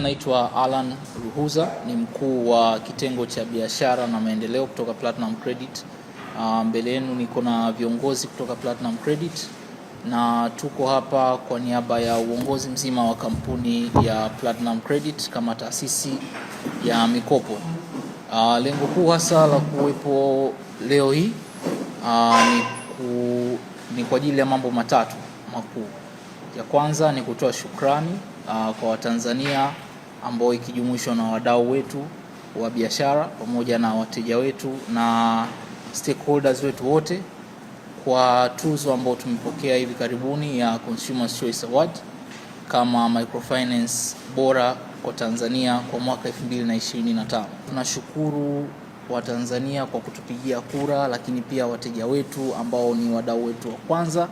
Naitwa Alan Ruhuza, ni mkuu wa kitengo cha biashara na maendeleo kutoka Platinum Credit. Mbele yenu niko na viongozi kutoka Platinum Credit na tuko hapa kwa niaba ya uongozi mzima wa kampuni ya Platinum Credit kama taasisi ya mikopo. Lengo kuu hasa la kuwepo leo hii ni kwa ajili ya mambo matatu makuu. Ya kwanza ni kutoa shukrani kwa Watanzania ambao ikijumuishwa na wadau wetu wa biashara pamoja na wateja wetu na stakeholders wetu wote kwa tuzo ambao tumepokea hivi karibuni ya Consumers Choice Award kama microfinance bora kwa Tanzania kwa mwaka 2025. Tunashukuru Watanzania kwa kutupigia kura, lakini pia wateja wetu ambao ni wadau wetu wa kwanza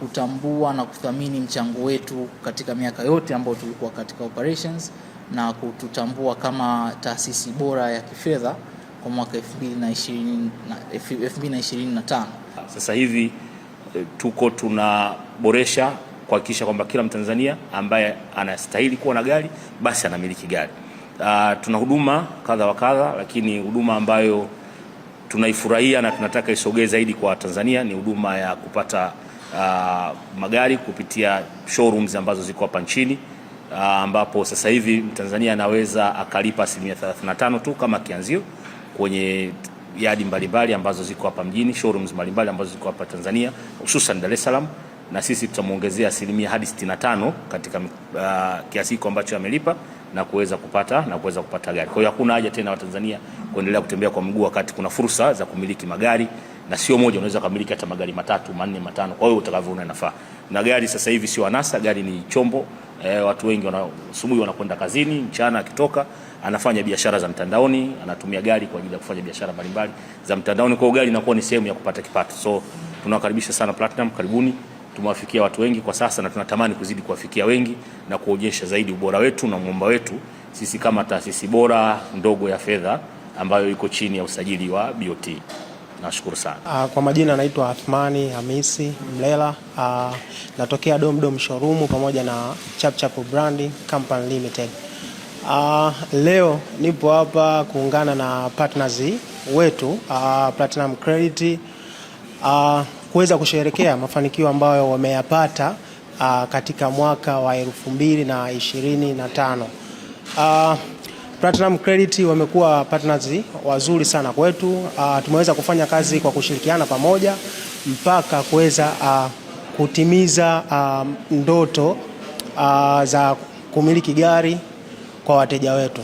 kutambua na kuthamini mchango wetu katika miaka yote ambayo tulikuwa katika operations na kututambua kama taasisi bora ya kifedha kwa mwaka 2025. Sasa hivi tunaboresha kuhakikisha kwamba kila Mtanzania ambaye anastahili kuwa na gari basi anamiliki gari. Tuna huduma kadha wa kadha, lakini huduma ambayo tunaifurahia na tunataka isogee zaidi kwa Tanzania ni huduma ya kupata magari kupitia showrooms ambazo ziko hapa nchini, ambapo sasa hivi Mtanzania anaweza akalipa 35% tu kama kianzio kwenye yadi mbalimbali ambazo ziko hapa mjini, showrooms mbalimbali ambazo ziko hapa Tanzania, hususan Dar es Salaam, na sisi tutamuongezea 65% hadi 65% katika kiasi hiko ambacho amelipa na kuweza kupata gari. Kwa hiyo hakuna haja tena Watanzania kuendelea kutembea kwa mguu wakati kuna fursa za kumiliki magari, na sio moja, unaweza kumiliki hata magari 3, 4, 5 kwa hiyo utakavyoona inafaa. Na gari sasa hivi sio anasa, gari ni chombo. Watu wengi asubuhi wanakwenda kazini, mchana akitoka anafanya biashara za mtandaoni, anatumia gari kwa ajili ya kufanya biashara mbalimbali za mtandaoni. Kwa hiyo gari inakuwa ni sehemu ya kupata kipato. So tunawakaribisha sana Platinum, karibuni. Tumewafikia watu wengi kwa sasa na tunatamani kuzidi kuwafikia wengi na kuonyesha zaidi ubora wetu na mwamba wetu sisi kama taasisi bora ndogo ya fedha ambayo iko chini ya usajili wa BOT. Nashukuru sana. Kwa majina naitwa Athmani Hamisi Mlela. Natokea Dom Showroom pamoja na Chap Branding Company Limited. Leo nipo hapa kuungana na partners wetu Platinum Credit kuweza kusherehekea mafanikio ambayo wameyapata katika mwaka wa 2025. Platinum Credit wamekuwa partners wazuri sana kwetu. Tumeweza kufanya kazi kwa kushirikiana pamoja mpaka kuweza kutimiza ndoto za kumiliki gari kwa wateja wetu.